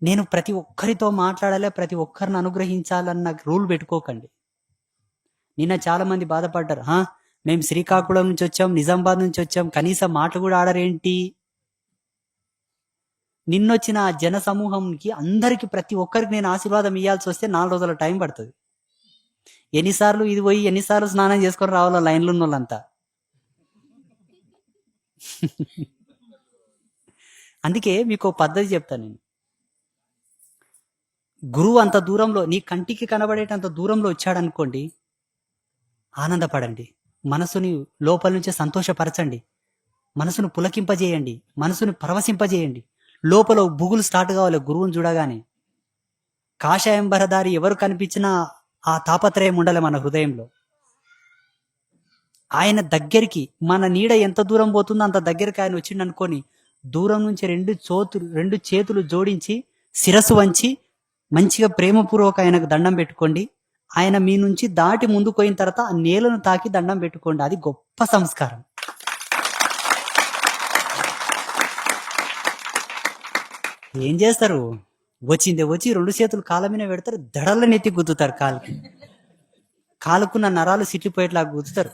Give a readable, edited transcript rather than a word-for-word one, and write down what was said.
నేను ప్రతి ఒక్కరితో మాట్లాడాలి, ప్రతి ఒక్కరిని అనుగ్రహించాలన్న రూల్ పెట్టుకోకండి. నిన్న చాలా మంది బాధపడ్డారు. మేము శ్రీకాకుళం నుంచి వచ్చాం, నిజామాబాద్ నుంచి వచ్చాం, కనీసం మాటలు కూడా ఆడరేంటి? నిన్నొచ్చిన ఆ జన సమూహంకి అందరికి ప్రతి ఒక్కరికి నేను ఆశీర్వాదం ఇవ్వాల్సి వస్తే 4 రోజుల టైం పడుతుంది. ఎన్నిసార్లు ఇది పోయి ఎన్నిసార్లు స్నానం చేసుకొని రావాలో లైన్లో ఉన్న వాళ్ళంతా. అందుకే మీకు పద్ధతి చెప్తాను నేను. గురువు అంత దూరంలో, నీ కంటికి కనబడేటంత దూరంలో వచ్చాడనుకోండి, ఆనందపడండి. మనసుని లోపల నుంచే సంతోషపరచండి. మనసును పులకింపజేయండి, మనసును పరవశింపజేయండి. లోపల బుగులు స్టార్ట్ కావాలి గురువుని చూడగానే. కాషాయం బరదారి ఎవరు కనిపించినా ఆ తాపత్రయం ఉండాలి మన హృదయంలో. ఆయన దగ్గరికి మన నీడ ఎంత దూరం పోతుందో అంత దగ్గరికి ఆయన వచ్చిండు అనుకోని, దూరం నుంచి రెండు చేతులు జోడించి శిరస్సు వంచి మంచిగా ప్రేమపూర్వక ఆయనకు దండం పెట్టుకోండి. ఆయన మీ నుంచి దాటి ముందుకు పోయిన తర్వాత ఆ నేలను తాకి దండం పెట్టుకోండి. అది గొప్ప సంస్కారం. ఏం చేస్తారు? వచ్చి 2 చేతులు కాళ్ళ మీద పెడతారు, దడల నెత్తి గుద్దుతారు. కాలుకున్న నరాలు సిట్లిపోయేట్లా గుద్దుతారు.